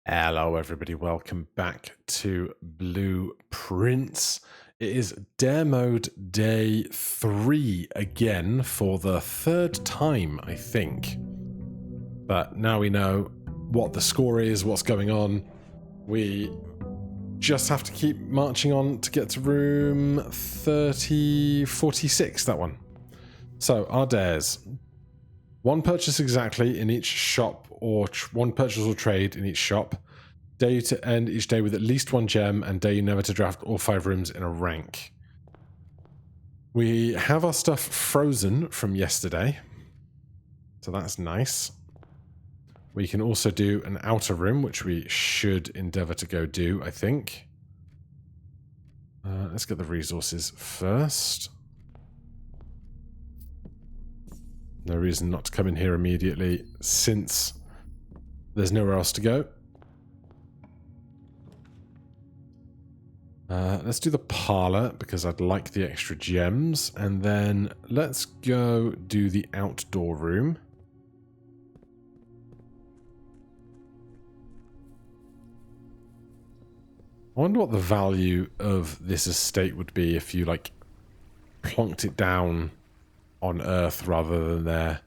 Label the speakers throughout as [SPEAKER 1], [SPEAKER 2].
[SPEAKER 1] Hello everybody, welcome back to Blueprints. It is Dare Mode Day 3 again for the third time, I think. But now we know what the score is, what's going on. We just have to keep marching on to get to room 46, that one. So, our dares. One purchase exactly in each shop, or one purchase or trade in each shop. Day to end each day with at least one gem, and day never to draft all 5 rooms in a rank. We have our stuff frozen from yesterday, so that's nice. We can also do an outer room, which we should endeavour to go do, I think. Let's get the resources first. No reason not to come in here immediately, since there's nowhere else to go. Let's do the parlour, because I'd like the extra gems. And then let's go do the outdoor room. I wonder what the value of this estate would be if you, like, plonked it down on Earth rather than their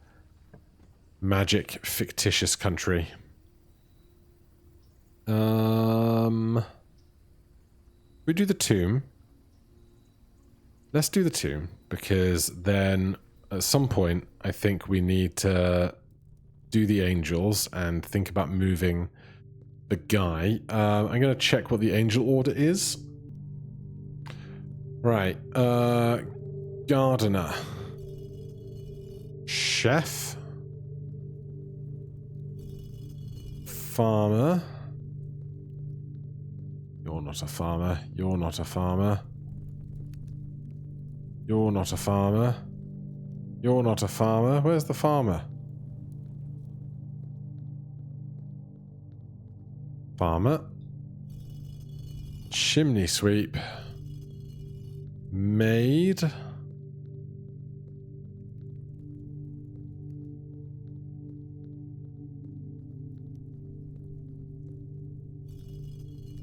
[SPEAKER 1] magic, fictitious country. We do the tomb. Let's do the tomb, because then at some point I think we need to do the angels and think about moving the guy. I'm going to check what the angel order is. Right. Gardener. Chef. Farmer. You're not a farmer. You're not a farmer. You're not a farmer. You're not a farmer. Where's the farmer? Farmer. Chimney sweep. Maid.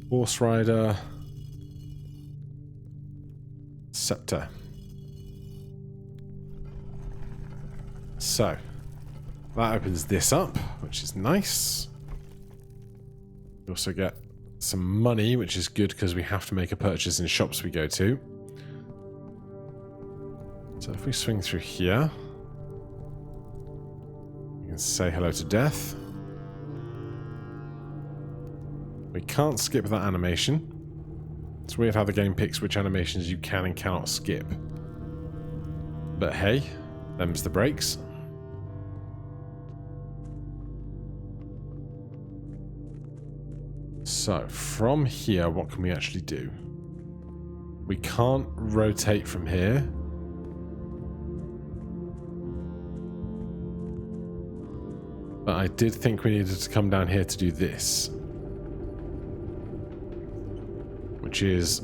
[SPEAKER 1] Horse rider. Scepter. So, that opens this up, which is nice. We also get some money, which is good because we have to make a purchase in shops we go to. So if we swing through here, we can say hello to death. We can't skip that animation. It's weird how the game picks which animations you can and cannot skip. But hey, them's the breaks. So, from here, what can we actually do? We can't rotate from here. But I did think we needed to come down here to do this. Which is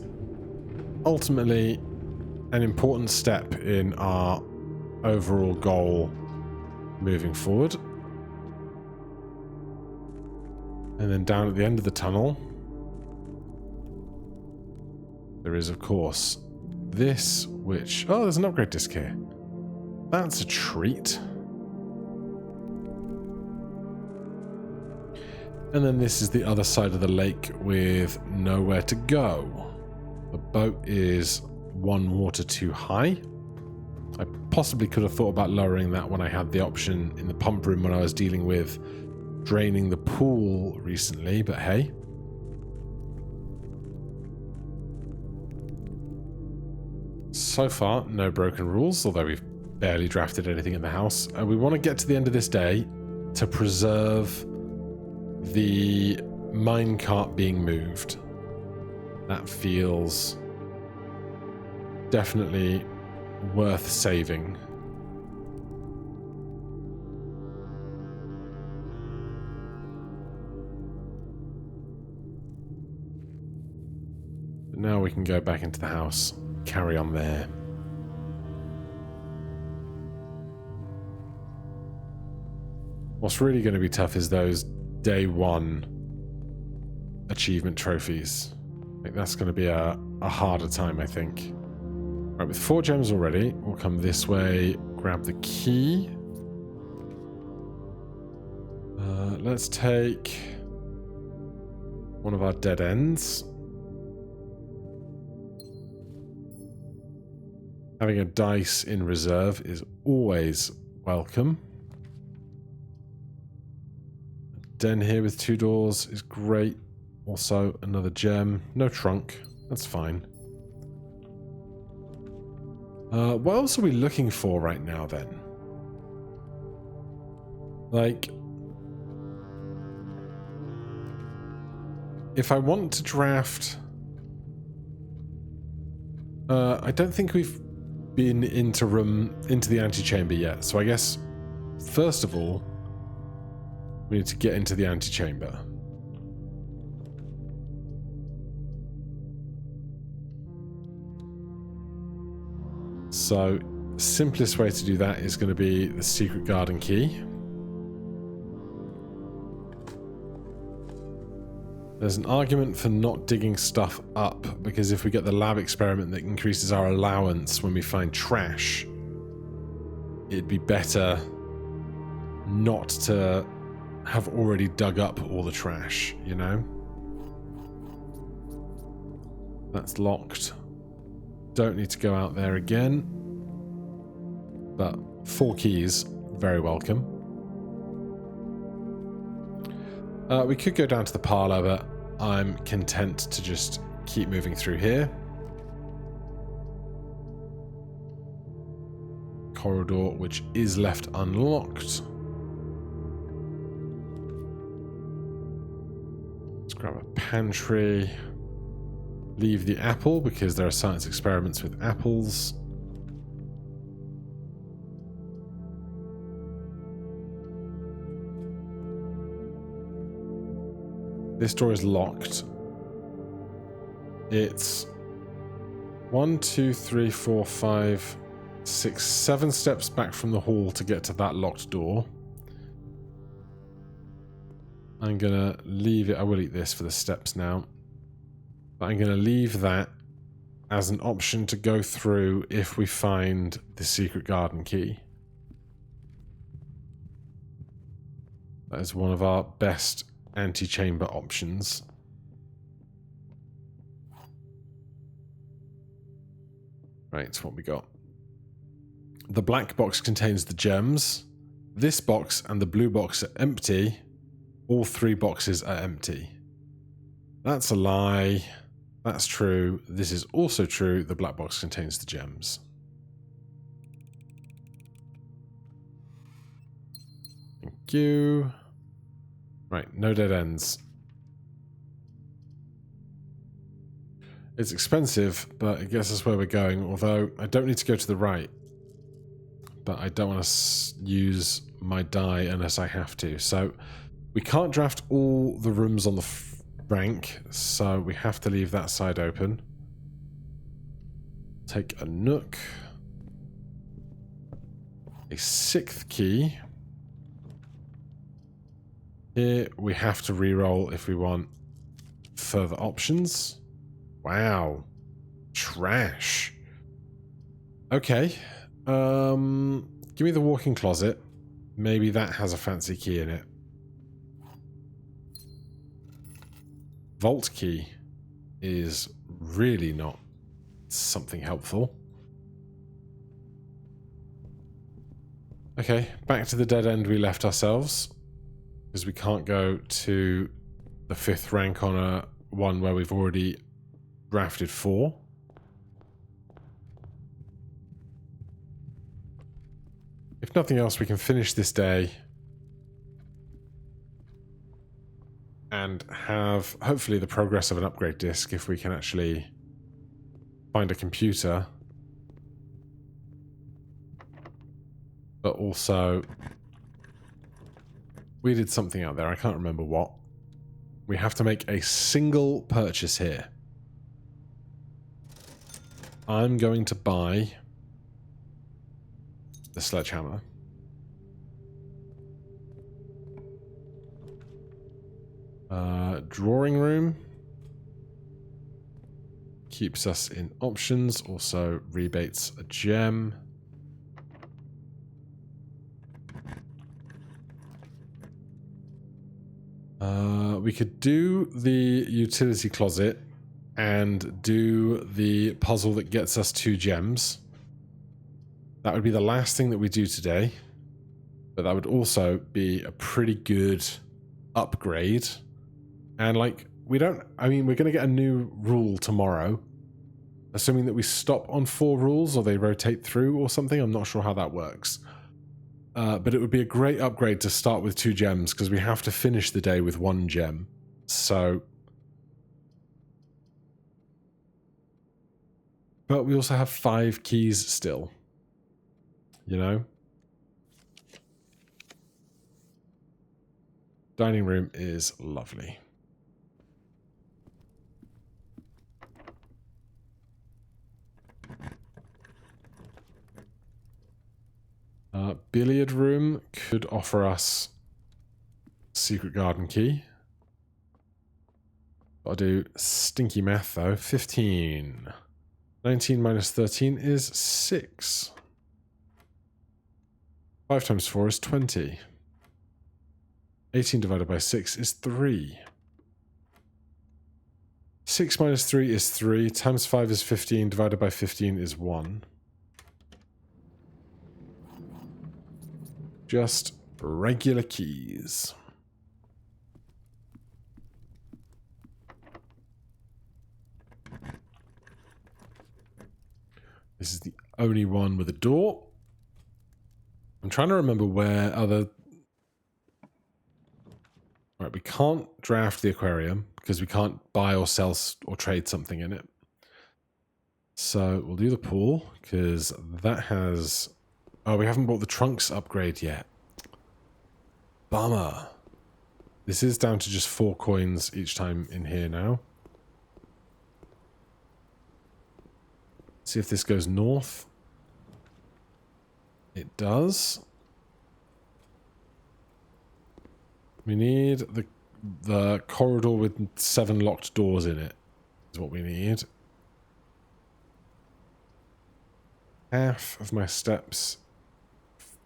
[SPEAKER 1] ultimately an important step in our overall goal moving forward. And then down at the end of the tunnel, there is, of course, this, which... Oh, there's an upgrade disc here. That's a treat. And then this is the other side of the lake with nowhere to go. The boat is one water too high. I possibly could have thought about lowering that when I had the option in the pump room when I was dealing with draining the pool recently, but hey. So far, no broken rules, although we've barely drafted anything in the house. We want to get to the end of this day to preserve the minecart being moved. That feels definitely worth saving. But now we can go back into the house, carry on there. What's really going to be tough is those day one achievement trophies. I think that's going to be a harder time, I think. Right, with 4 gems already, we'll come this way, grab the key. Let's take one of our dead ends. Having a dice in reserve is always welcome. A den here with 2 doors is great. Also, another gem. No trunk. That's fine. What else are we looking for right now, then? Like, if I want to draft... I don't think we've been into the antechamber yet, so I guess, first of all, we need to get into the antechamber. So, the simplest way to do that is going to be the secret garden key. There's an argument for not digging stuff up, because if we get the lab experiment that increases our allowance when we find trash, it'd be better not to have already dug up all the trash, you know? That's locked. Don't need to go out there again. But 4 keys, very welcome. We could go down to the parlour, but I'm content to just keep moving through here. Corridor, which is left unlocked. Let's grab a pantry. Leave the apple, because there are science experiments with apples. This door is locked. It's 1, 2, 3, 4, 5, 6, 7 steps back from the hall to get to that locked door. I'm gonna leave it. I will eat this for the steps now. But I'm gonna leave that as an option to go through if we find the secret garden key. That is one of our best antechamber options. Right, what we got. The black box contains the gems. This box and the blue box are empty. All 3 boxes are empty. That's a lie. That's true. This is also true. The black box contains the gems. Thank you. Right, no dead ends. It's expensive, but it gets us where we're going, although I don't need to go to the right. But I don't want to use my die unless I have to. So we can't draft all the rooms on the rank, so we have to leave that side open. Take a nook. A 6th key. Here we have to re-roll if we want further options. Wow. Trash. Okay. Give me the walk-in closet. Maybe that has a fancy key in it. Vault key is really not something helpful. Okay, back to the dead end we left ourselves. Because we can't go to the 5th rank on a one where we've already drafted 4. If nothing else, we can finish this day and have hopefully the progress of an upgrade disk if we can actually find a computer. But also, we did something out there, I can't remember what. We have to make a single purchase here. I'm going to buy the sledgehammer. Drawing room. Keeps us in options. Also rebates a gem. We could do the utility closet and do the puzzle that gets us 2 gems. That would be the last thing that we do today. But that would also be a pretty good upgrade. And like, we're going to get a new rule tomorrow. Assuming that we stop on 4 rules or they rotate through or something. I'm not sure how that works. But it would be a great upgrade to start with 2 gems because we have to finish the day with 1 gem. So... But we also have 5 keys still. You know? Dining room is lovely. Billiard room could offer us secret garden key. I'll do stinky math though. 15. 19 minus 13 is 6. 5 times 4 is 20. 18 divided by 6 is 3. 6 minus 3 is 3. Times 5 is 15. Divided by 15 is 1. Just regular keys. This is the only one with a door. I'm trying to remember where other... Right, we can't draft the aquarium because we can't buy or sell or trade something in it. So we'll do the pool because that has... Oh, we haven't bought the trunks upgrade yet. Bummer. This is down to just 4 coins each time in here now. See if this goes north. It does. We need the corridor with 7 locked doors in it. Is what we need. Half of my steps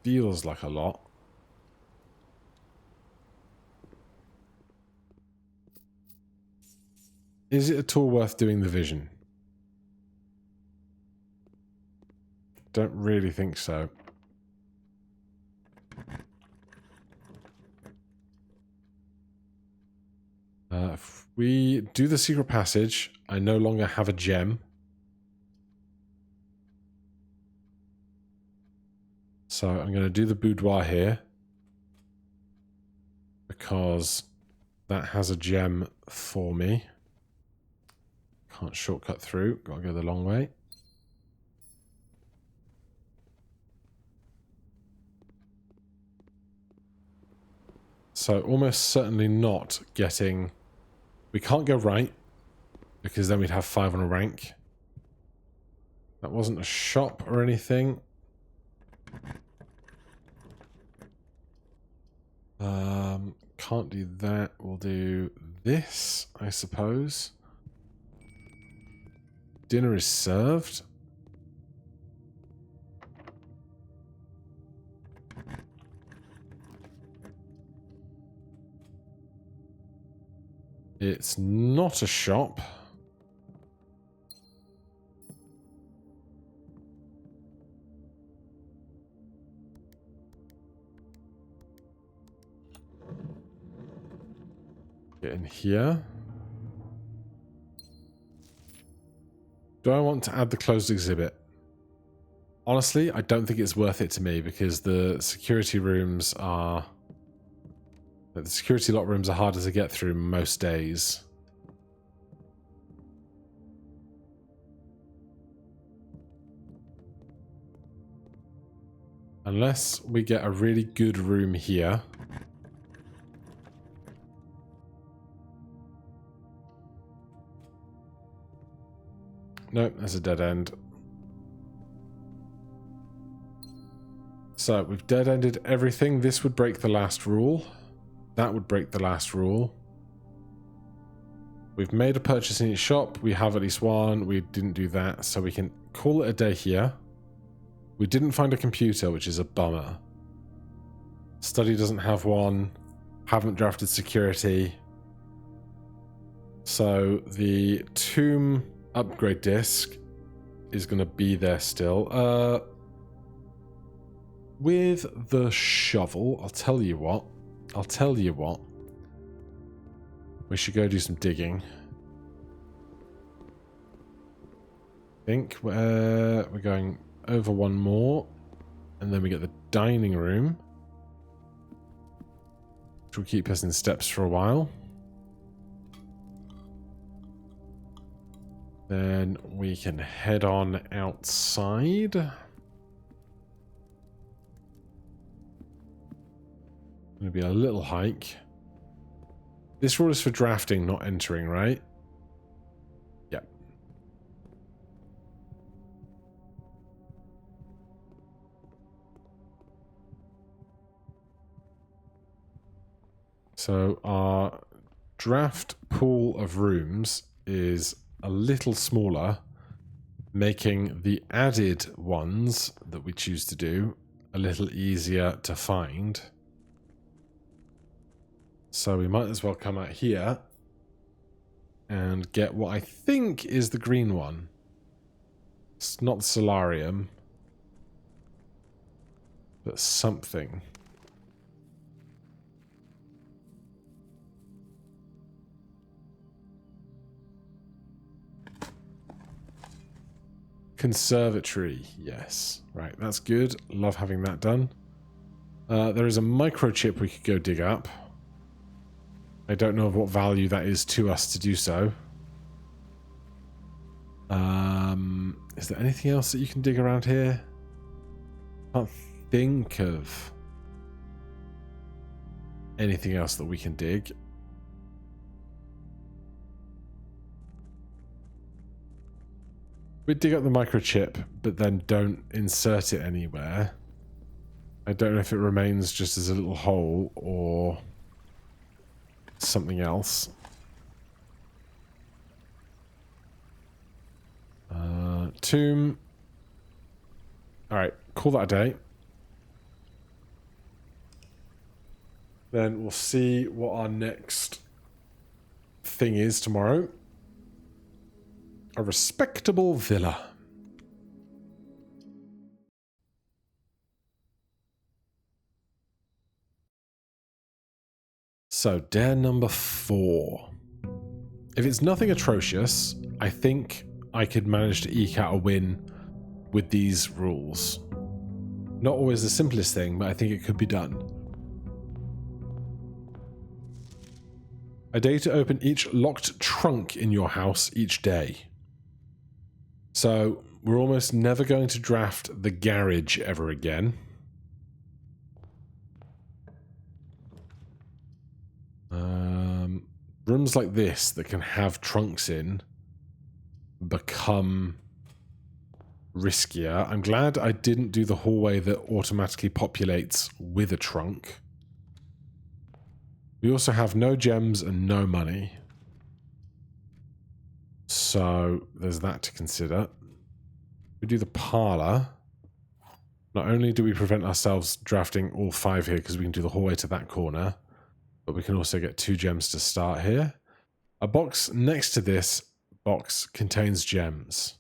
[SPEAKER 1] feels like a lot. Is it at all worth doing the vision? Don't really think so. If we do the secret passage, I no longer have a gem. So I'm going to do the boudoir here. Because that has a gem for me. Can't shortcut through. Gotta go the long way. So almost certainly not getting... We can't go right. Because then we'd have 5 on a rank. That wasn't a shop or anything. Can't do that. We'll do this, I suppose. Dinner is served. It's not a shop. Get in here. Do I want to add the closed exhibit? Honestly, I don't think it's worth it to me because the security rooms are... The security lock rooms are harder to get through most days. Unless we get a really good room here. Nope, that's a dead end. So, we've dead-ended everything. This would break the last rule. That would break the last rule. We've made a purchase in each shop. We have at least one. We didn't do that, so we can call it a day here. We didn't find a computer, which is a bummer. Study doesn't have one. Haven't drafted security. So the tomb upgrade disc is going to be there still. With the shovel, I'll tell you what. We should go do some digging. I think we're going over one more, and then we get the dining room, which will keep us in steps for a while. Then we can head on outside. Going to be a little hike. This rule is for drafting, not entering, right? Yep. So our draft pool of rooms is a little smaller, making the added ones that we choose to do a little easier to find. So we might as well come out here and get what I think is the green one. It's not the solarium, but something. Conservatory, yes. Right, that's good. Love having that done. There is a microchip we could go dig up. I don't know of what value that is to us to do so. Is there anything else that you can dig around here? Can't think of anything else that we can dig. We dig up the microchip, but then don't insert it anywhere. I don't know if it remains just as a little hole or something else. Tomb. Alright, call that a day. Then we'll see what our next thing is tomorrow. A respectable villa. So, dare number 4. If it's nothing atrocious, I think I could manage to eke out a win with these rules. Not always the simplest thing, but I think it could be done. A day to open each locked trunk in your house each day. So, we're almost never going to draft the garage ever again. Rooms like this that can have trunks in become riskier. I'm glad I didn't do the hallway that automatically populates with a trunk. We also have no gems and no money. So there's that to consider. We do the parlor. Not only do we prevent ourselves drafting all 5 here because we can do the hallway to that corner, but we can also get 2 gems to start here. A box next to this box contains gems.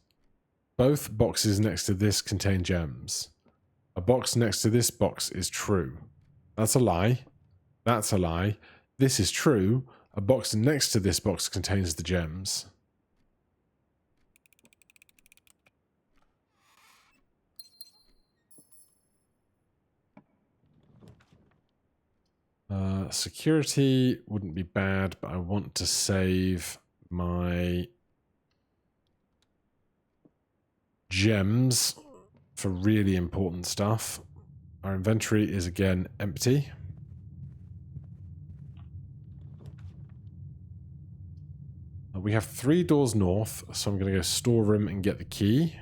[SPEAKER 1] Both boxes next to this contain gems. A box next to this box is true. That's a lie. That's a lie. This is true. A box next to this box contains the gems. Security wouldn't be bad, but I want to save my gems for really important stuff. Our inventory is again empty. We have 3 doors north, so I'm going to go storeroom and get the key.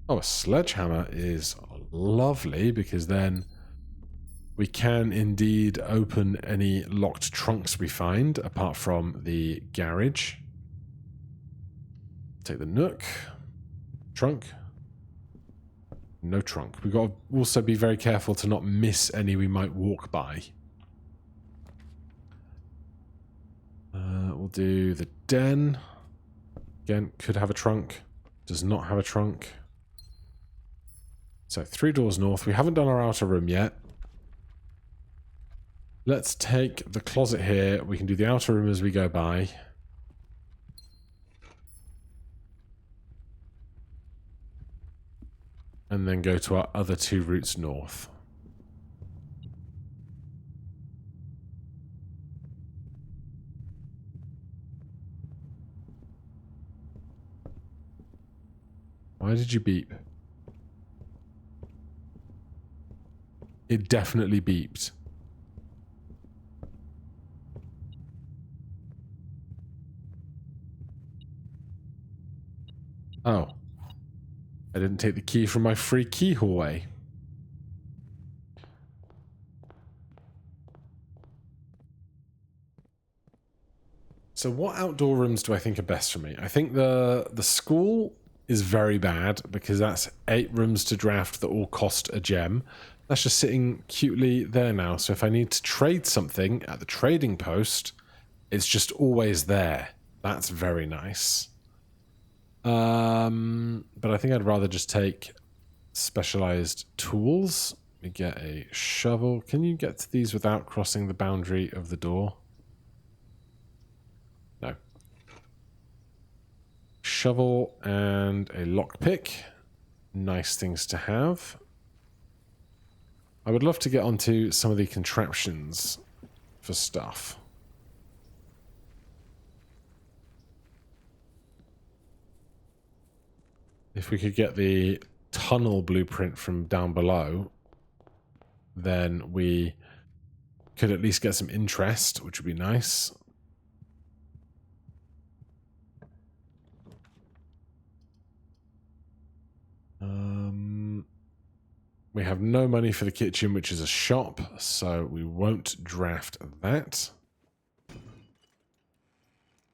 [SPEAKER 1] Oh, a sledgehammer is lovely because then We can indeed open any locked trunks we find, apart from the garage. Take the nook. Trunk. No trunk. We've got to also be very careful to not miss any we might walk by. We'll do the den. Again, could have a trunk. Does not have a trunk. So 3 doors north. We haven't done our outer room yet. Let's take the closet here. We can do the outer room as we go by. And then go to our other 2 routes north. Why did you beep? It definitely beeped. Oh. I didn't take the key from my free key hallway. So what outdoor rooms do I think are best for me? I think the school is very bad because that's 8 rooms to draft that all cost a gem. That's just sitting cutely there now. So if I need to trade something at the trading post, it's just always there. That's very nice. But I think I'd rather just take specialized tools. We get a shovel. Can you get to these without crossing the boundary of the door? No. Shovel and a lockpick. Nice things to have. I would love to get onto some of the contraptions for stuff. If we could get the tunnel blueprint from down below, then we could at least get some interest, which would be nice. We have no money for the kitchen, which is a shop, so we won't draft that.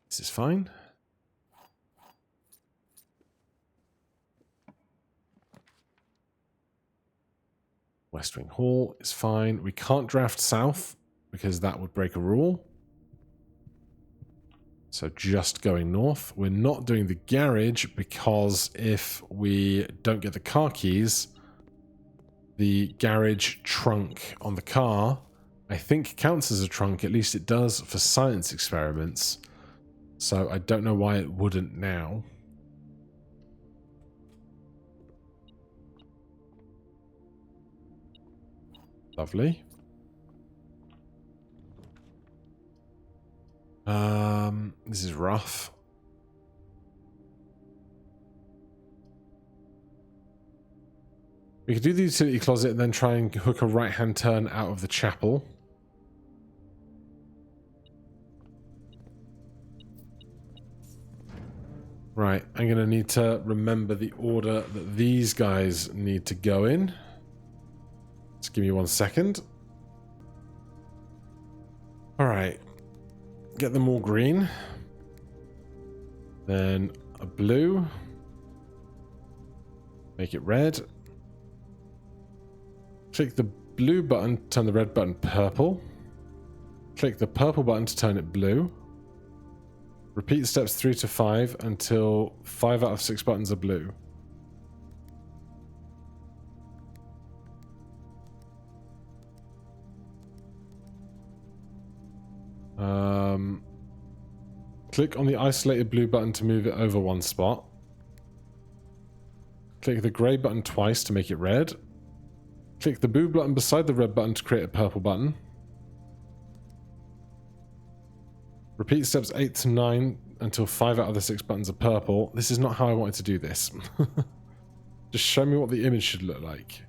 [SPEAKER 1] This is fine. West Wing Hall is fine. We can't draft south because that would break a rule. So just going north. We're not doing the garage because if we don't get the car keys, the garage trunk on the car, I think counts as a trunk. At least it does for science experiments. So I don't know why it wouldn't now. Lovely. This is rough. We could do the utility closet and then try and hook a right-hand turn out of the chapel. Right, I'm going to need to remember the order that these guys need to go in. Just give me 1 second. Alright. Get them all green. Then a blue. Make it red. Click the blue button to turn the red button purple. Click the purple button to turn it blue. Repeat steps 3 to 5 until 5 out of 6 buttons are blue. Click on the isolated blue button to move it over 1 spot. Click the grey button twice to make it red. Click the blue button beside the red button to create a purple button. Repeat steps 8 to 9 until 5 out of the 6 buttons are purple. This is not how I wanted to do this. Just show me what the image should look like.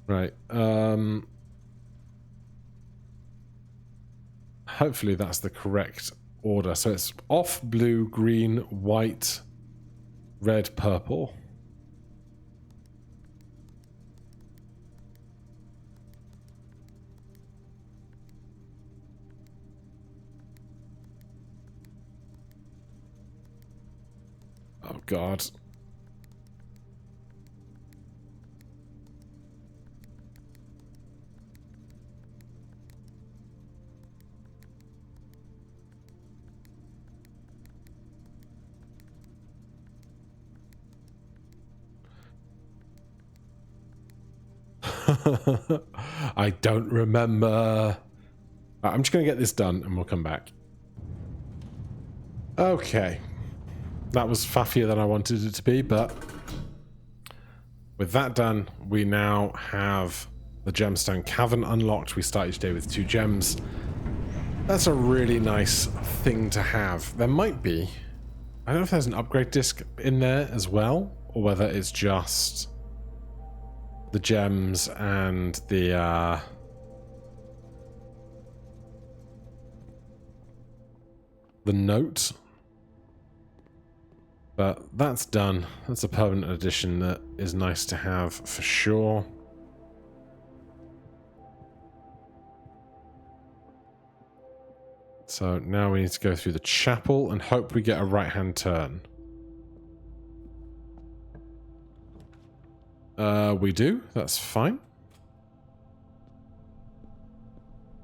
[SPEAKER 1] Right. Hopefully that's the correct order. So it's off, blue, green, white, red, purple. God. I don't remember. Right, I'm just going to get this done and we'll come back. Okay. That was faffier than I wanted it to be, but with that done, we now have the gemstone cavern unlocked. We start each day with 2 gems. That's a really nice thing to have. There might be... I don't know if there's an upgrade disc in there as well, or whether it's just the gems and the note. But that's done. That's a permanent addition that is nice to have for sure. So now we need to go through the chapel and hope we get a right-hand turn. We do. That's fine.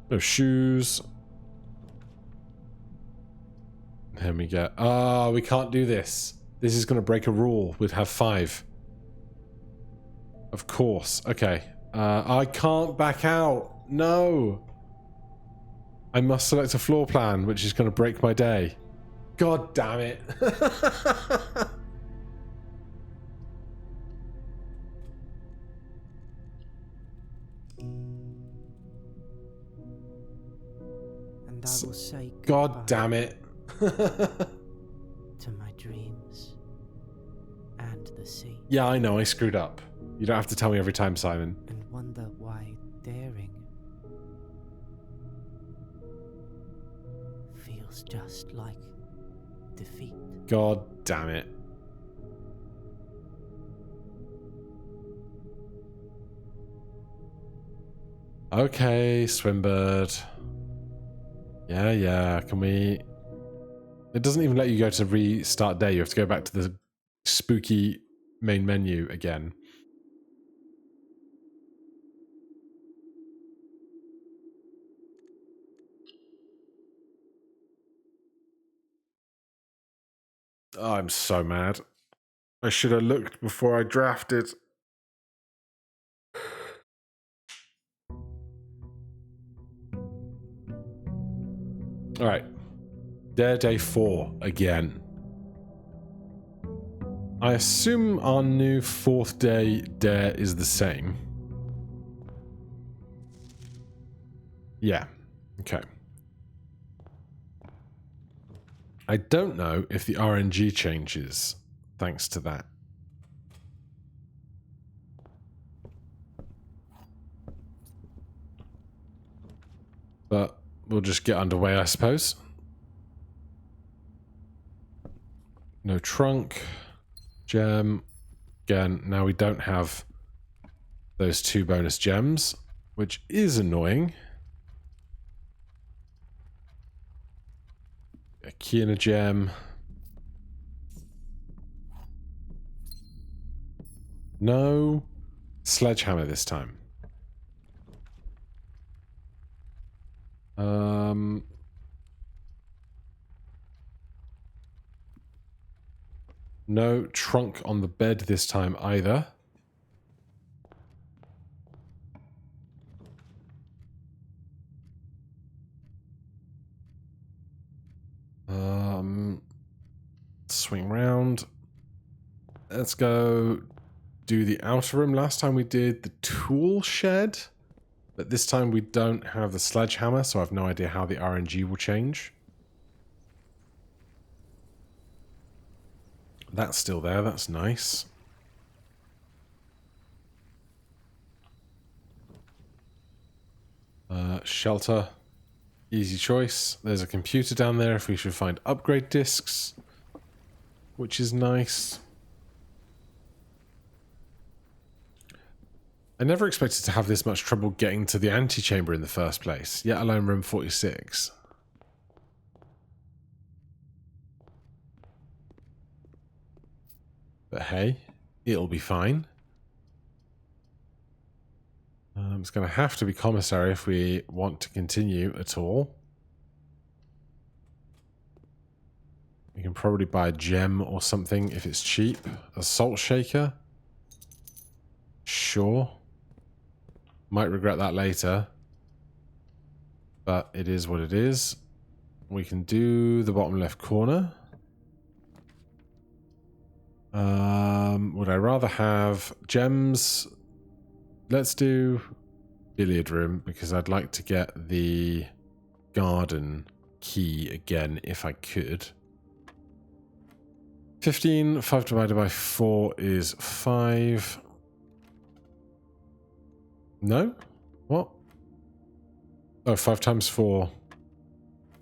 [SPEAKER 1] No shoes. Here we go. Ah, we can't do this. This is going to break a rule. We'd have 5. Of course. Okay. I can't back out. No. I must select a floor plan, which is going to break my day. God damn it.
[SPEAKER 2] And I will say
[SPEAKER 1] God damn it.
[SPEAKER 2] to my dreams and the sea.
[SPEAKER 1] Yeah, I know, I screwed up. You don't have to tell me every time, Simon.
[SPEAKER 2] And wonder why daring feels just like defeat.
[SPEAKER 1] God damn it. Okay, Swimbird. Yeah, can we... It doesn't even let you go to restart day. You have to go back to the spooky main menu again. Oh, I'm so mad. I should have looked before I drafted. Alright. Dare Day 4 again. I assume our new 4th day Dare is the same. Yeah. Okay. I don't know if the RNG changes thanks to that. But we'll just get underway, I suppose. No trunk. Gem. Again, now we don't have those 2 bonus gems, which is annoying. A key and a gem. No. Sledgehammer this time. No trunk on the bed this time either. Swing round. Let's go do the outer room. Last time we did the tool shed, but this time we don't have the sledgehammer, so I have no idea how the RNG will change. That's still there. That's nice. Shelter. Easy choice. There's a computer down there if we should find upgrade discs, which is nice. I never expected to have this much trouble getting to the antechamber in the first place, yet alone room 46. But hey, it'll be fine. It's going to have to be commissary if we want to continue at all. You can probably buy a gem or something if it's cheap. A salt shaker? Sure. Might regret that later. But it is what it is. We can do the bottom left corner. Would I rather have gems? Let's do billiard room because I'd like to get the garden key again if I could. 15, 5 divided by 4 is 5. No? What? Oh, 5 times 4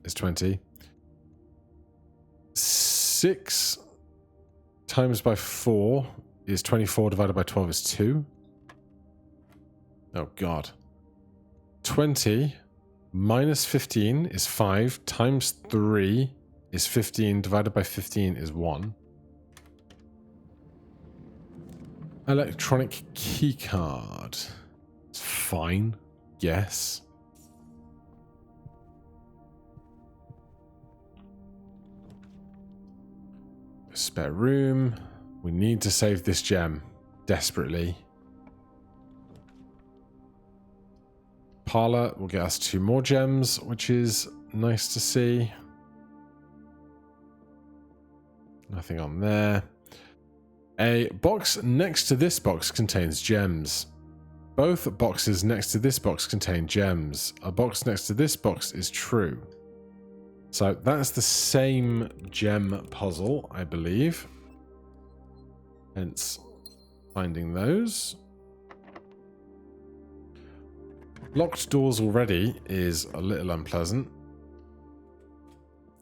[SPEAKER 1] is 20. 6 times by 4 is 24 divided by 12 is 2. Oh, God. 20 minus 15 is 5 times 3 is 15 divided by 15 is 1. Electronic keycard. It's fine. Yes. Spare room. We need to save this gem. Desperately. Parlor will get us 2 more gems, which is nice to see. Nothing on there. A box next to this box contains gems. Both boxes next to this box contain gems. A box next to this box is true. So that's the same gem puzzle, I believe. Hence finding those. Locked doors already is a little unpleasant.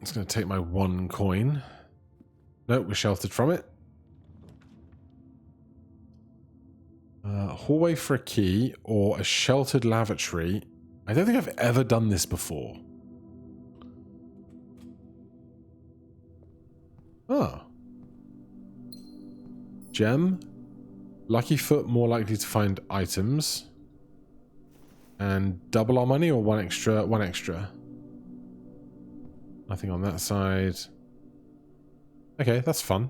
[SPEAKER 1] It's going to take my 1 coin. Nope, we're sheltered from it. Hallway for a key or a sheltered lavatory. I don't think I've ever done this before. Oh. Gem. Lucky foot, more likely to find items. And double our money or 1 extra? 1 extra. Nothing on that side. Okay, that's fun.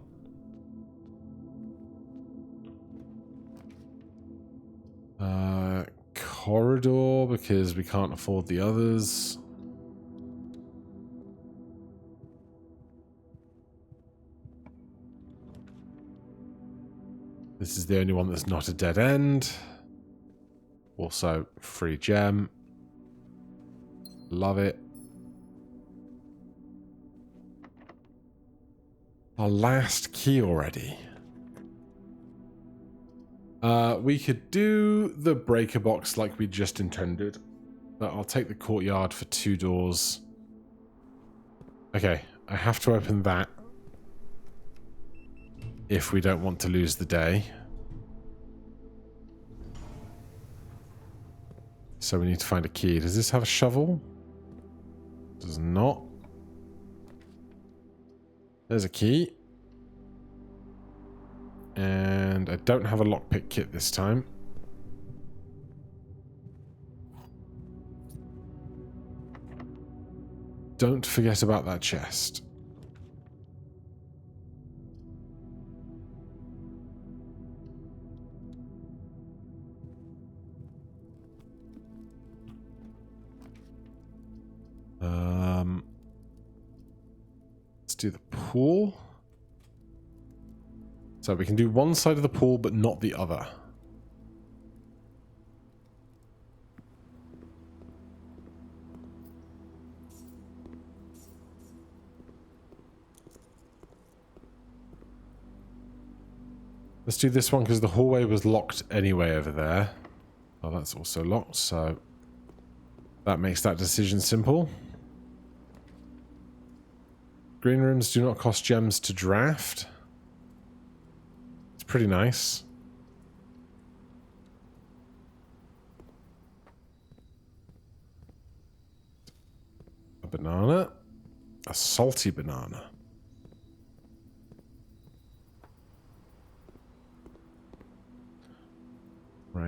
[SPEAKER 1] Corridor, because we can't afford the others. This is the only one that's not a dead end. Also, free gem. Love it. Our last key already. We could do the breaker box like we just intended. But I'll take the courtyard for 2 doors. Okay, I have to open that. If we don't want to lose the day. So we need to find a key. Does this have a shovel? Does not. There's a key. And I don't have a lockpick kit this time. Don't forget about that chest. Let's do the pool. So we can do one side of the pool, but not the other. Let's do this one because the hallway was locked anyway over there. Oh, that's also locked, so that makes that decision simple. Green rooms do not cost gems to draft. It's pretty nice. A banana. A salty banana.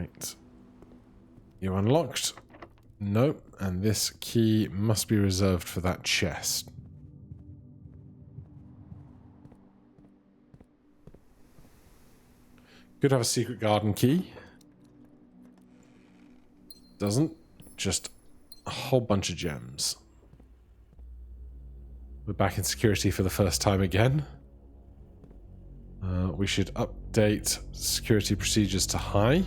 [SPEAKER 1] Right. You unlocked? Nope. And this key must be reserved for that chest. Could have a secret garden key. Doesn't. Just a whole bunch of gems. We're back in security for the first time again. We should update security procedures to high.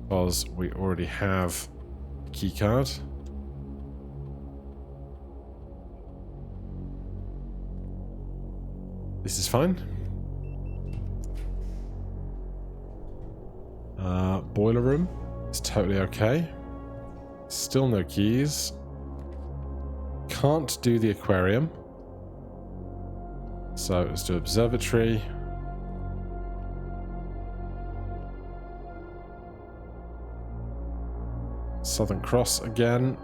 [SPEAKER 1] Because we already have a key card. This is fine. Boiler room is totally okay. Still no keys. Can't do the aquarium. So let's do observatory. Southern Cross again.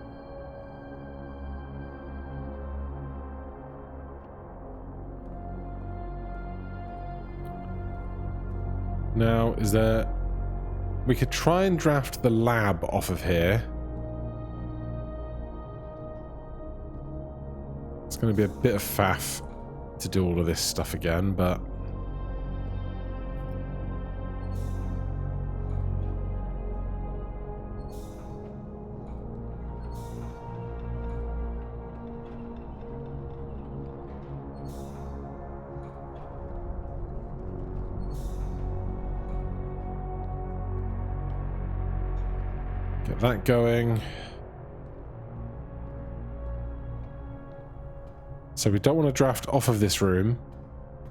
[SPEAKER 1] Now, is there... We could try and draft the lab off of here. It's going to be a bit of faff to do all of this stuff again, but... Get that going. So we don't want to draft off of this room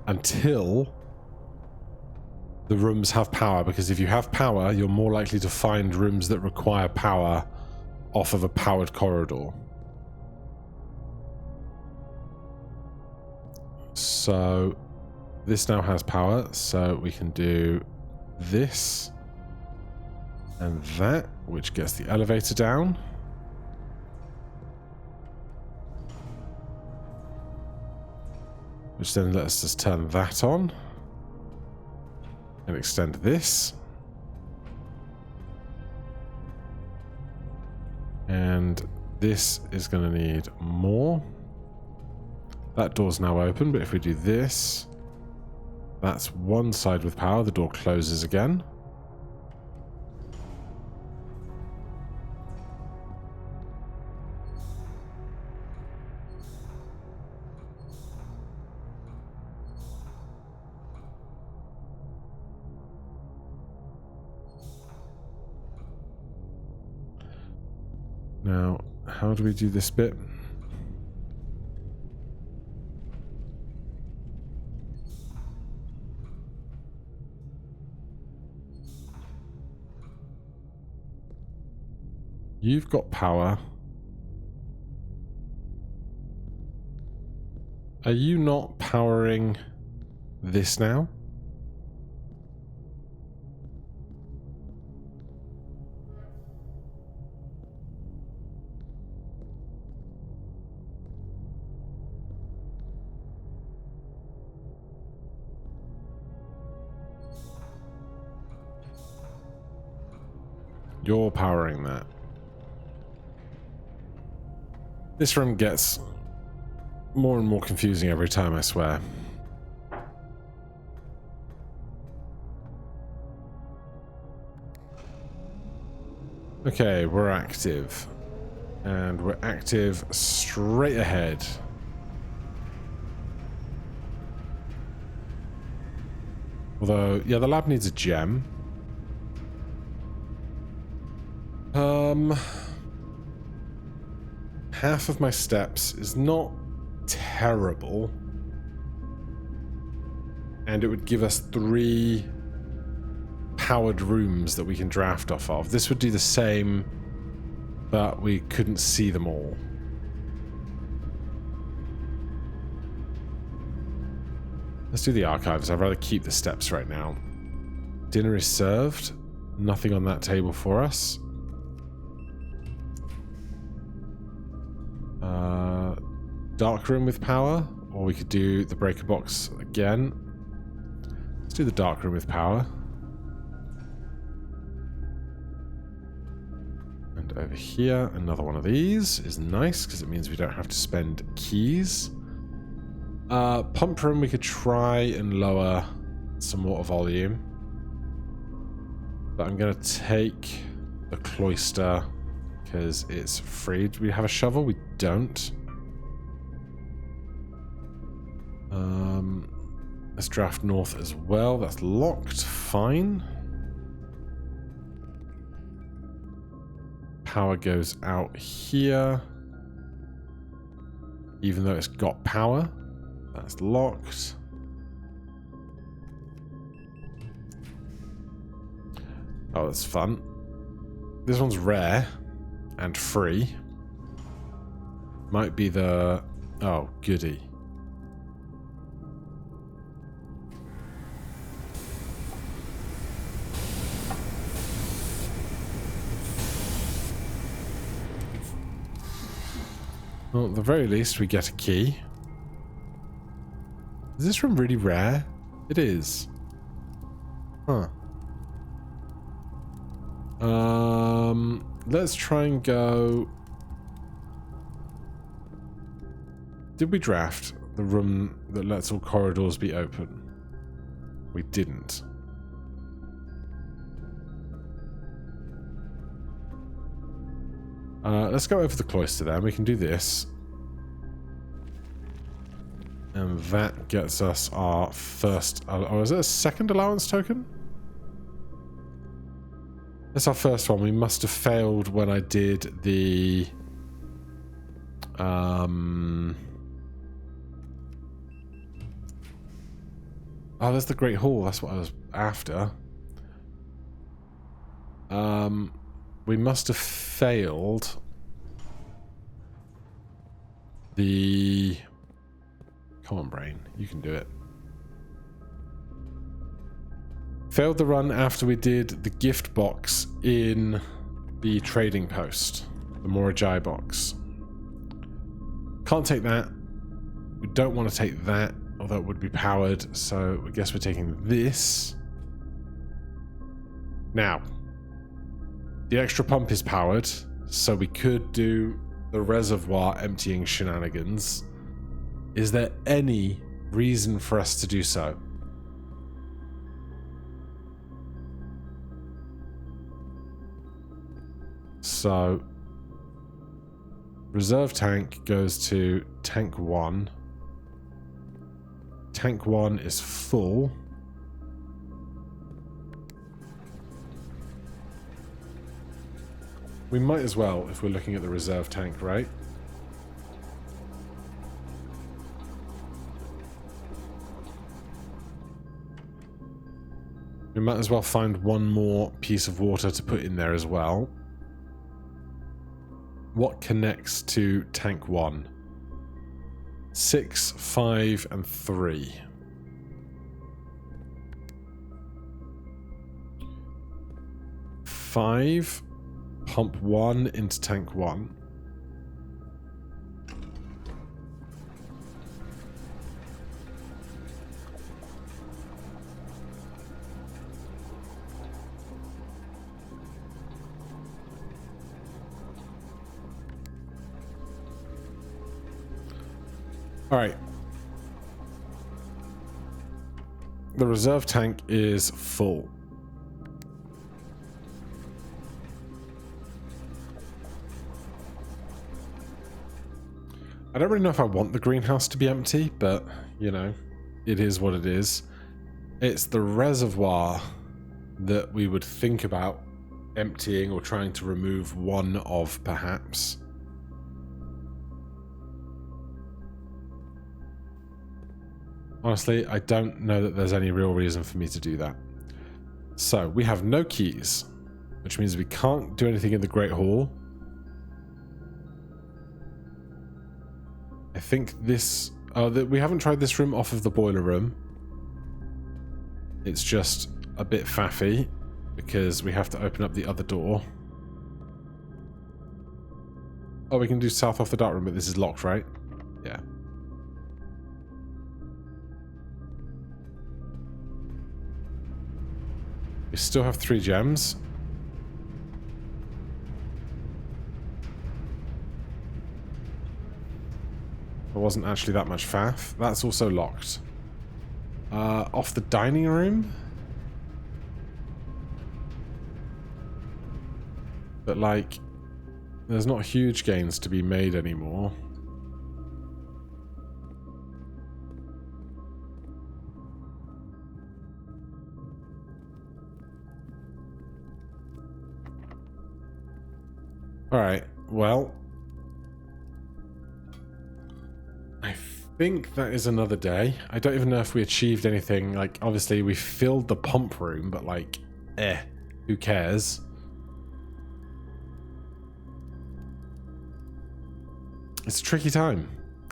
[SPEAKER 1] until the rooms have power, because if you have power, you're more likely to find rooms that require power off of a powered corridor. So this now has power, so we can do this and that, which gets the elevator down. Which then lets us turn that on. And extend this. And this is going to need more. That door's now open, but if we do this, that's one side with power. The door closes again. Now, how do we do this bit? You've got power. Are you not powering this now? You're powering that. This room gets more and more confusing every time, I swear. Okay, we're active. And we're active straight ahead. Although, yeah, the lab needs a gem. Half of my steps is not terrible. And it would give us 3 powered rooms that we can draft off of. This would do the same, but we couldn't see them all. Let's do the archives. I'd rather keep the steps right now. Dinner is served. Nothing on that table for us. Dark room with power, or we could do the breaker box again. do the dark room with power. And over here, another one of these is nice because it means we don't have to spend keys. Pump room, we could try and lower some water volume. But I'm going to take the cloister because it's free. Do we have a shovel? We don't. Let's draft north as well. That's locked. Fine. Power goes out here. Even though it's got power. That's locked. Oh, that's fun. This one's rare and free. Might be the... Oh, goody. Well, at the very least, we get a key. Is this room really rare? It is. Huh. Let's try and go... Did we draft the room that lets all corridors be open? We didn't. Let's go over the cloister then. We can do this. And that gets us our first... Oh, is it a second allowance token? That's our first one. We must have failed when I did the... Oh, there's the Great Hall. That's what I was after. We must have failed the... Come on, brain. You can do it. Failed the run after we did the gift box in the trading post. The Morajai box. Can't take that. We don't want to take that, although it would be powered, so I guess we're taking this. Now, the extra pump is powered, so we could do the reservoir emptying shenanigans. Is there any reason for us to do so? So, reserve tank goes to tank 1. Tank 1 is full. We might as well if we're looking at the reserve tank, right? We might as well find one more piece of water to put in there as well. What connects to tank 1? 6, 5, and 3. Five. Pump 1 into tank 1. All right. The reserve tank is full. I don't really know if I want the greenhouse to be empty, but, you know, it is what it is. It's the reservoir that we would think about emptying or trying to remove one of, perhaps. Honestly, I don't know that there's any real reason for me to do that. So, we have no keys, which means we can't do anything in the Great Hall. I think this... Oh, we haven't tried this room off of the boiler room. It's just a bit faffy because we have to open up the other door. Oh, we can do south off the dark room, but this is locked, right? Yeah. We still have 3 gems. There wasn't actually that much faff. That's also locked. Off the dining room. But like, there's not huge gains to be made anymore. Alright, well, I think that is another day. I don't even know if we achieved anything. Like, obviously we filled the pump room, but like, who cares? It's a tricky time.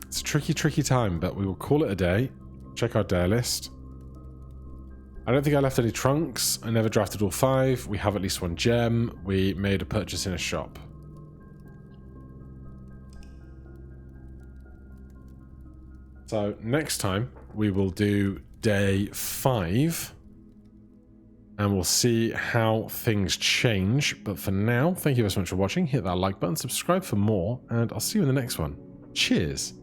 [SPEAKER 1] It's a tricky time, but we will call it a day. Check our dare list. I don't think I left any trunks. I never drafted all 5. We have at least 1 gem. We made a purchase in a shop. So next time we will do day 5 and we'll see how things change. But for now, thank you very much for watching. Hit that like button, subscribe for more, and I'll see you in the next one. Cheers.